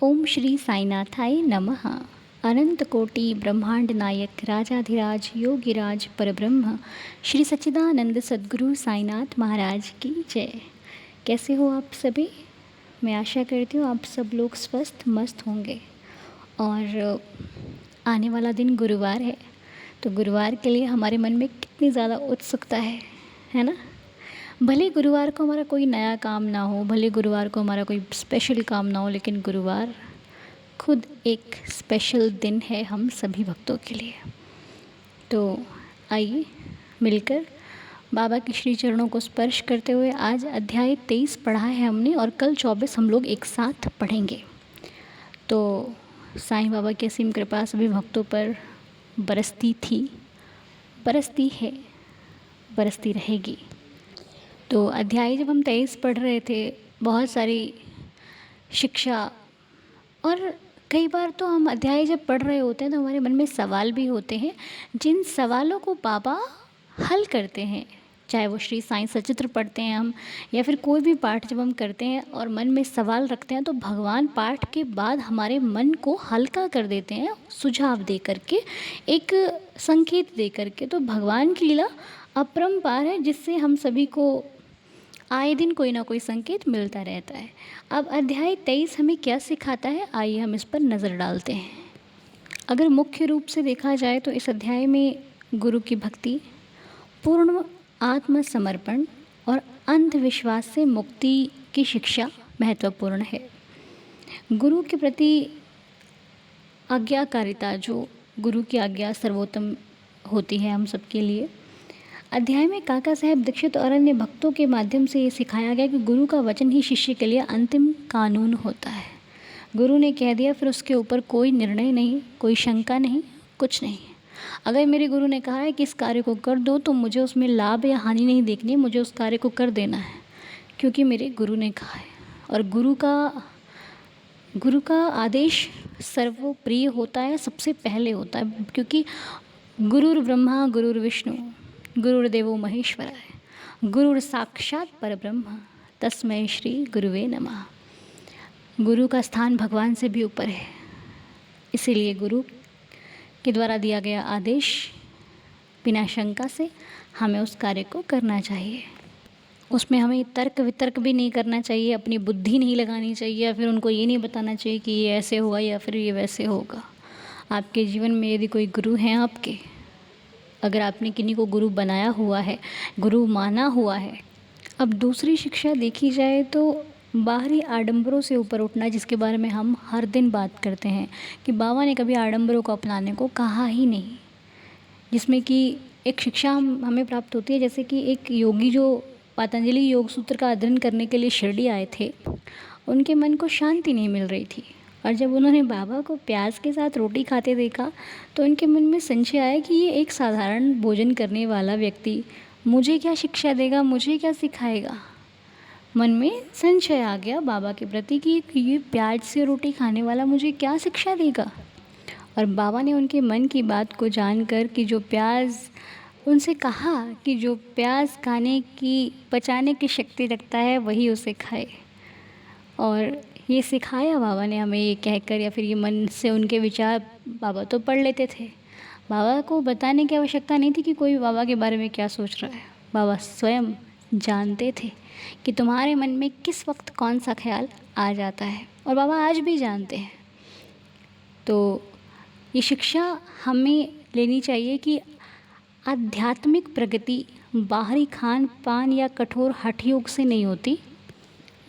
ओम श्री साईनाथाय नमः। अनंत कोटि ब्रह्मांड नायक राजाधिराज योगिराज परब्रह्म श्री सच्चिदानंद सद्गुरु साईनाथ महाराज की जय। कैसे हो आप सभी? मैं आशा करती हूँ आप सब लोग स्वस्थ मस्त होंगे। और आने वाला दिन गुरुवार है, तो गुरुवार के लिए हमारे मन में कितनी ज़्यादा उत्सुकता है ना। भले गुरुवार को हमारा कोई नया काम ना हो, भले गुरुवार को हमारा कोई स्पेशल काम ना हो, लेकिन गुरुवार खुद एक स्पेशल दिन है हम सभी भक्तों के लिए। तो आइए मिलकर बाबा के श्री चरणों को स्पर्श करते हुए आज अध्याय 23 पढ़ा है हमने, और कल 24 हम लोग एक साथ पढ़ेंगे। तो साईं बाबा की असीम कृपा सभी भक्तों पर बरसती थी, बरसती है, बरसती रहेगी। तो अध्याय जब हम 23 पढ़ रहे थे, बहुत सारी शिक्षा, और कई बार तो हम अध्याय जब पढ़ रहे होते हैं तो हमारे मन में सवाल भी होते हैं, जिन सवालों को बाबा हल करते हैं। चाहे वो श्री साईं सचित्र पढ़ते हैं हम, या फिर कोई भी पाठ जब हम करते हैं और मन में सवाल रखते हैं, तो भगवान पाठ के बाद हमारे मन को हल्का कर देते हैं, सुझाव दे करके, एक संकेत दे करके। तो भगवान की लीला अपरंपार है, जिससे हम सभी को आए दिन कोई ना कोई संकेत मिलता रहता है। अब अध्याय 23 हमें क्या सिखाता है, आइए हम इस पर नज़र डालते हैं। अगर मुख्य रूप से देखा जाए तो इस अध्याय में गुरु की भक्ति, पूर्ण आत्मसमर्पण और अंधविश्वास से मुक्ति की शिक्षा महत्वपूर्ण है। गुरु के प्रति आज्ञाकारिता, जो गुरु की आज्ञा सर्वोत्तम होती है हम सबके लिए। अध्याय में काका साहेब दीक्षित और अन्य भक्तों के माध्यम से ये सिखाया गया कि गुरु का वचन ही शिष्य के लिए अंतिम कानून होता है। गुरु ने कह दिया, फिर उसके ऊपर कोई निर्णय नहीं, कोई शंका नहीं, कुछ नहीं। अगर मेरे गुरु ने कहा है कि इस कार्य को कर दो, तो मुझे उसमें लाभ या हानि नहीं देखनी, मुझे उस कार्य को कर देना है, क्योंकि मेरे गुरु ने कहा है। और गुरु का आदेश सर्वप्रिय होता है, सबसे पहले होता है, क्योंकि गुरुर् ब्रह्मा गुरुर् विष्णु गुरुर्देवो महेश्वराय गुरुर साक्षात परब्रह्म तस्मै श्री गुरुवे नमः। गुरु का स्थान भगवान से भी ऊपर है, इसीलिए गुरु के द्वारा दिया गया आदेश बिना शंका से हमें उस कार्य को करना चाहिए। उसमें हमें तर्क वितर्क भी नहीं करना चाहिए, अपनी बुद्धि नहीं लगानी चाहिए, या फिर उनको ये नहीं बताना चाहिए कि ये ऐसे होगा या फिर ये वैसे होगा। आपके जीवन में यदि कोई गुरु हैं आपके, अगर आपने किन्हीं को गुरु बनाया हुआ है, गुरु माना हुआ है। अब दूसरी शिक्षा देखी जाए तो बाहरी आडंबरों से ऊपर उठना, जिसके बारे में हम हर दिन बात करते हैं कि बाबा ने कभी आडंबरों को अपनाने को कहा ही नहीं। जिसमें कि एक शिक्षा हमें प्राप्त होती है, जैसे कि एक योगी जो पतंजलि योग सूत्र का अध्ययन करने के लिए शिरडी आए थे, उनके मन को शांति नहीं मिल रही थी, और जब उन्होंने बाबा को प्याज के साथ रोटी खाते देखा तो उनके मन में संशय आया कि ये एक साधारण भोजन करने वाला व्यक्ति मुझे क्या शिक्षा देगा, मुझे क्या सिखाएगा। मन में संशय आ गया बाबा के प्रति कि ये प्याज से रोटी खाने वाला मुझे क्या शिक्षा देगा। और बाबा ने उनके मन की बात को जानकर कि जो प्याज, उनसे कहा कि जो प्याज खाने की, पचाने की शक्ति रखता है वही उसे खाए। और ये सिखाया बाबा ने हमें, ये कहकर, या फिर ये मन से उनके विचार बाबा तो पढ़ लेते थे। बाबा को बताने की आवश्यकता नहीं थी कि कोई बाबा के बारे में क्या सोच रहा है। बाबा स्वयं जानते थे कि तुम्हारे मन में किस वक्त कौन सा ख्याल आ जाता है, और बाबा आज भी जानते हैं। तो ये शिक्षा हमें लेनी चाहिए कि आध्यात्मिक प्रगति बाहरी खान पान या कठोर हठ योग से नहीं होती,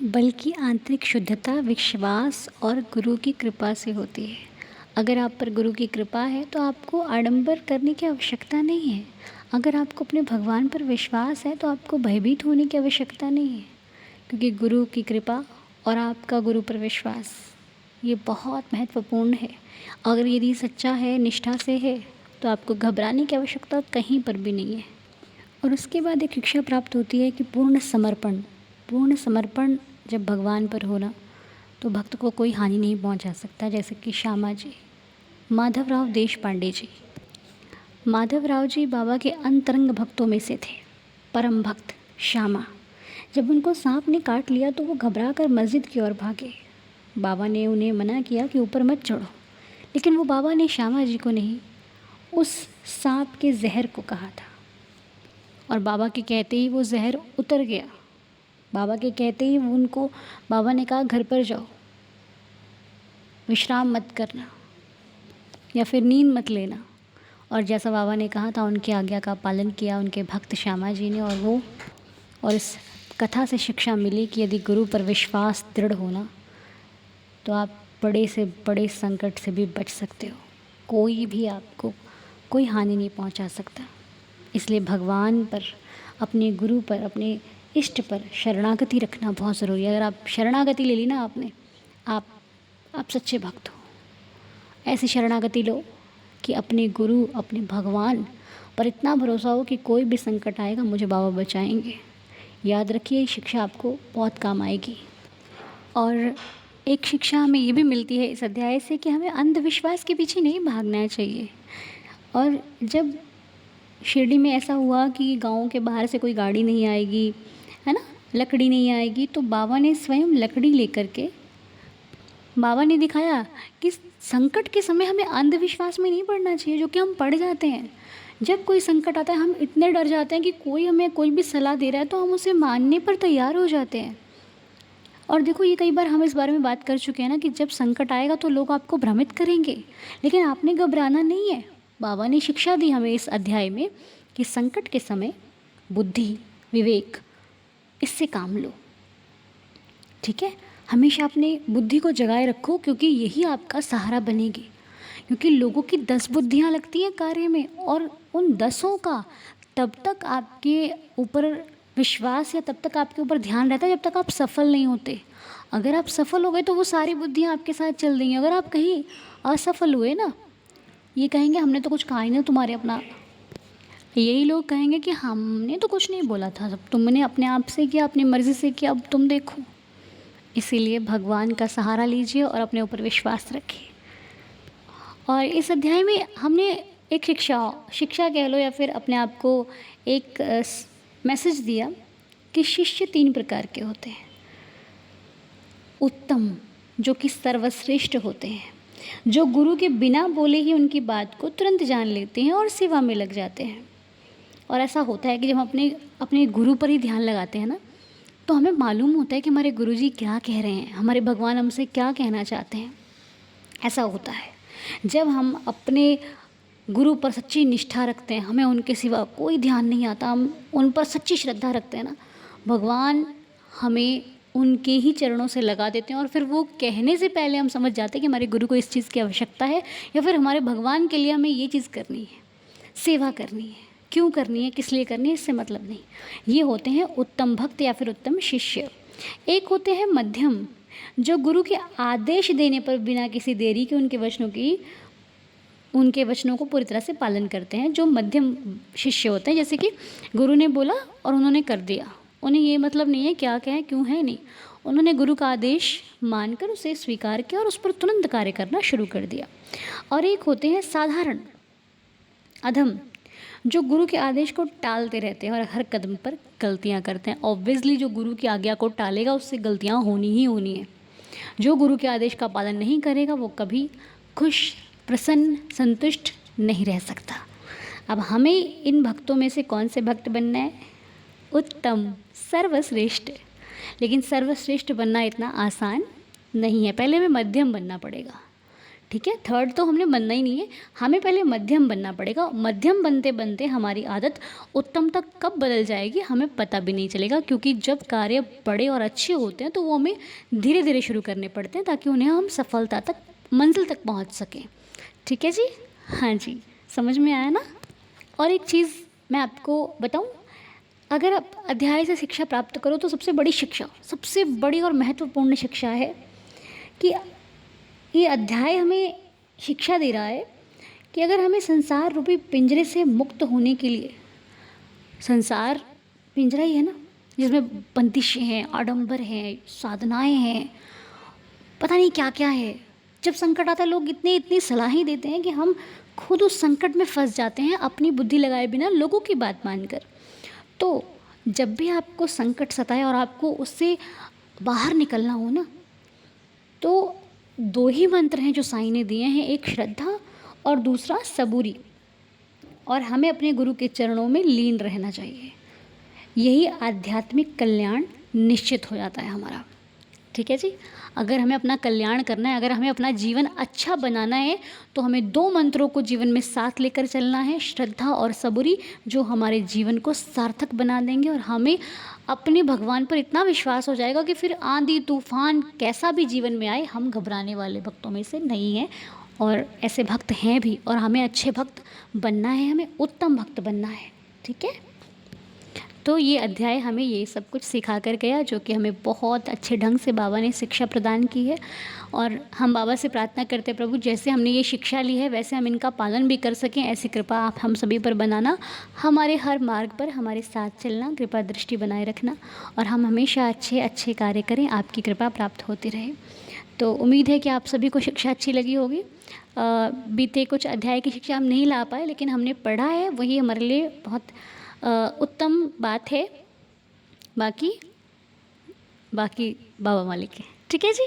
बल्कि आंतरिक शुद्धता, विश्वास और गुरु की कृपा से होती है। अगर आप पर गुरु की कृपा है तो आपको आडंबर करने की आवश्यकता नहीं है। अगर आपको अपने भगवान पर विश्वास है तो आपको भयभीत होने की आवश्यकता नहीं है, क्योंकि गुरु की कृपा और आपका गुरु पर विश्वास ये बहुत महत्वपूर्ण है। अगर यदि सच्चा है, निष्ठा से है, तो आपको घबराने की आवश्यकता कहीं पर भी नहीं है। और उसके बाद एक शिक्षा प्राप्त होती है कि पूर्ण समर्पण जब भगवान पर होना, तो भक्त को कोई हानि नहीं पहुंचा सकता। जैसे कि श्यामा जी, माधवराव देशपांडे जी। माधवराव जी बाबा के अंतरंग भक्तों में से थे, परम भक्त श्यामा। जब उनको सांप ने काट लिया तो वो घबरा कर मस्जिद की ओर भागे, बाबा ने उन्हें मना किया कि ऊपर मत चढ़ो, लेकिन वो बाबा ने श्यामा जी को नहीं, उस सांप के जहर को कहा था। और बाबा के कहते ही वो जहर उतर गया। बाबा के कहते ही उनको बाबा ने कहा घर पर जाओ, विश्राम मत करना या फिर नींद मत लेना। और जैसा बाबा ने कहा था उनकी आज्ञा का पालन किया उनके भक्त श्यामा जी ने। और इस कथा से शिक्षा मिली कि यदि गुरु पर विश्वास दृढ़ होना तो आप बड़े से बड़े संकट से भी बच सकते हो। कोई भी आपको कोई हानि नहीं पहुंचा सकता। इसलिए भगवान पर, अपने गुरु पर, अपने इष्ट पर शरणागति रखना बहुत ज़रूरी है। अगर आप शरणागति ले ली ना आपने, आप सच्चे भक्त हो। ऐसी शरणागति लो कि अपने गुरु, अपने भगवान पर इतना भरोसा हो कि कोई भी संकट आएगा मुझे बाबा बचाएंगे। याद रखिए, ये शिक्षा आपको बहुत काम आएगी। और एक शिक्षा हमें ये भी मिलती है इस अध्याय से कि हमें अंधविश्वास के पीछे नहीं भागना चाहिए। और जब शिरडी में ऐसा हुआ कि गाँव के बाहर से कोई गाड़ी नहीं आएगी, है ना, लकड़ी नहीं आएगी, तो बाबा ने स्वयं लकड़ी लेकर के बाबा ने दिखाया कि संकट के समय हमें अंधविश्वास में नहीं पड़ना चाहिए, जो कि हम पड़ जाते हैं। जब कोई संकट आता है हम इतने डर जाते हैं कि कोई हमें कोई भी सलाह दे रहा है तो हम उसे मानने पर तैयार हो जाते हैं। और देखो, ये कई बार हम इस बारे में बात कर चुके हैं ना कि जब संकट आएगा तो लोग आपको भ्रमित करेंगे, लेकिन आपने घबराना नहीं है। बाबा ने शिक्षा दी हमें इस अध्याय में कि संकट के समय बुद्धि, विवेक, इससे काम लो। ठीक है, हमेशा अपने बुद्धि को जगाए रखो, क्योंकि यही आपका सहारा बनेगी। क्योंकि लोगों की 10 बुद्धियाँ लगती हैं कार्य में, और उन 10 का तब तक आपके ऊपर विश्वास या तब तक आपके ऊपर ध्यान रहता है जब तक आप सफल नहीं होते। अगर आप सफल हो गए तो वो सारी बुद्धियाँ आपके साथ चल देंगी। अगर आप कहीं असफल हुए ना, ये कहेंगे हमने तो कुछ कहा ही नहीं तुम्हारे अपना, यही लोग कहेंगे कि हमने तो कुछ नहीं बोला था, सब तुमने अपने आप से किया, अपनी मर्ज़ी से किया, अब तुम देखो। इसीलिए भगवान का सहारा लीजिए और अपने ऊपर विश्वास रखिए। और इस अध्याय में हमने एक शिक्षा कह लो या फिर अपने आप को एक मैसेज दिया कि शिष्य 3 प्रकार के होते हैं। उत्तम, जो कि सर्वश्रेष्ठ होते हैं, जो गुरु के बिना बोले ही उनकी बात को तुरंत जान लेते हैं और सेवा में लग जाते हैं। और ऐसा होता है कि जब हम अपने गुरु पर ही ध्यान लगाते हैं ना, तो हमें मालूम होता है कि हमारे गुरुजी क्या कह रहे हैं, हमारे भगवान हमसे क्या कहना चाहते हैं। ऐसा होता है जब हम अपने गुरु पर सच्ची निष्ठा रखते हैं, हमें उनके सिवा कोई ध्यान नहीं आता, हम उन पर सच्ची श्रद्धा रखते हैं ना, भगवान हमें उनके ही चरणों से लगा देते हैं। और फिर वो कहने से पहले हम समझ जाते हैं कि हमारे गुरु को इस चीज़ की आवश्यकता है, या फिर हमारे भगवान के लिए हमें ये चीज़ करनी है, सेवा करनी है। क्यों करनी है, किस लिए करनी है, इससे मतलब नहीं। ये होते हैं उत्तम भक्त या फिर उत्तम शिष्य। एक होते हैं मध्यम, जो गुरु के आदेश देने पर बिना किसी देरी के उनके वचनों को पूरी तरह से पालन करते हैं, जो मध्यम शिष्य होते हैं। जैसे कि गुरु ने बोला और उन्होंने कर दिया, उन्हें ये मतलब नहीं है क्या कहें क्यों है, नहीं, उन्होंने गुरु का आदेश मानकर उसे स्वीकार किया और उस पर तुरंत कार्य करना शुरू कर दिया। और एक होते हैं साधारण, अधम, जो गुरु के आदेश को टालते रहते हैं और हर कदम पर गलतियां करते हैं। ऑब्वियसली जो गुरु की आज्ञा को टालेगा उससे गलतियां होनी ही होनी है। जो गुरु के आदेश का पालन नहीं करेगा वो कभी खुश, प्रसन्न, संतुष्ट नहीं रह सकता। अब हमें इन भक्तों में से कौन से भक्त बनना है? उत्तम, सर्वश्रेष्ठ। लेकिन सर्वश्रेष्ठ बनना इतना आसान नहीं है, पहले हमें मध्यम बनना पड़ेगा। ठीक है, थर्ड तो हमने बनना ही नहीं है, हमें पहले मध्यम बनना पड़ेगा। मध्यम बनते बनते हमारी आदत उत्तम तक कब बदल जाएगी हमें पता भी नहीं चलेगा, क्योंकि जब कार्य बड़े और अच्छे होते हैं तो वो हमें धीरे धीरे शुरू करने पड़ते हैं ताकि उन्हें हम सफलता तक, मंजिल तक पहुंच सकें। ठीक है जी, हाँ जी, समझ में आया ना। और एक चीज़ मैं आपको बताऊं, अगर आप अध्याय से शिक्षा प्राप्त करो तो सबसे बड़ी शिक्षा, सबसे बड़ी और महत्वपूर्ण शिक्षा है कि ये अध्याय हमें शिक्षा दे रहा है कि अगर हमें संसार रूपी पिंजरे से मुक्त होने के लिए, संसार पिंजरा ही है ना जिसमें बंदिशें हैं, आडंबर हैं, साधनाएं हैं, पता नहीं क्या क्या है। जब संकट आता है लोग इतनी सलाहें देते हैं कि हम खुद उस संकट में फंस जाते हैं अपनी बुद्धि लगाए बिना, लोगों की बात मानकर। तो जब भी आपको संकट सताए और आपको उससे बाहर निकलना हो ना, तो 2 ही मंत्र हैं जो साईं ने दिए हैं, एक श्रद्धा और दूसरा सबूरी, और हमें अपने गुरु के चरणों में लीन रहना चाहिए। यही आध्यात्मिक कल्याण निश्चित हो जाता है हमारा। ठीक है जी। अगर हमें अपना कल्याण करना है, अगर हमें अपना जीवन अच्छा बनाना है, तो हमें 2 मंत्रों को जीवन में साथ लेकर चलना है, श्रद्धा और सबूरी, जो हमारे जीवन को सार्थक बना देंगे और हमें अपने भगवान पर इतना विश्वास हो जाएगा कि फिर आंधी तूफान कैसा भी जीवन में आए, हम घबराने वाले भक्तों में से नहीं हैं, और ऐसे भक्त हैं भी, और हमें अच्छे भक्त बनना है, हमें उत्तम भक्त बनना है। ठीक है। तो ये अध्याय हमें ये सब कुछ सिखा कर गया, जो कि हमें बहुत अच्छे ढंग से बाबा ने शिक्षा प्रदान की है। और हम बाबा से प्रार्थना करते हैं, प्रभु जैसे हमने ये शिक्षा ली है वैसे हम इनका पालन भी कर सकें, ऐसी कृपा आप हम सभी पर बनाना, हमारे हर मार्ग पर हमारे साथ चलना, कृपा दृष्टि बनाए रखना, और हम हमेशा अच्छे अच्छे कार्य करें, आपकी कृपा प्राप्त होती रहे। तो उम्मीद है कि आप सभी को शिक्षा अच्छी लगी होगी। बीते कुछ अध्याय की शिक्षा हम नहीं ला पाए, लेकिन हमने पढ़ा है, वही हमारे लिए बहुत उत्तम बात है। बाकी बाबा मालिक है। ठीक है जी।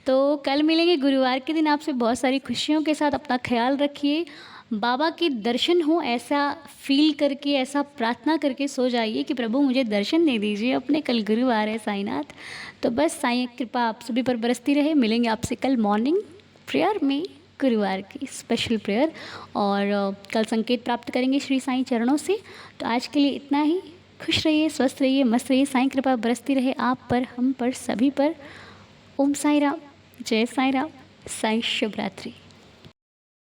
तो कल मिलेंगे गुरुवार के दिन आपसे बहुत सारी खुशियों के साथ। अपना ख्याल रखिए, बाबा के दर्शन हो ऐसा फील करके, ऐसा प्रार्थना करके सो जाइए कि प्रभु मुझे दर्शन दे दीजिए अपने, कल गुरुवार है साईनाथ। तो बस साईं कृपा आप सभी पर बरसती रहे। मिलेंगे आपसे कल मॉर्निंग प्रेयर में, गुरुवार की स्पेशल प्रेयर, और कल संकेत प्राप्त करेंगे श्री साईं चरणों से। तो आज के लिए इतना ही। खुश रहिए, स्वस्थ रहिए, मस्त रहिए। साईं कृपा बरसती रहे आप पर, हम पर, सभी पर। ओम साई राम, जय साई राम, साई शुभ रात्रि।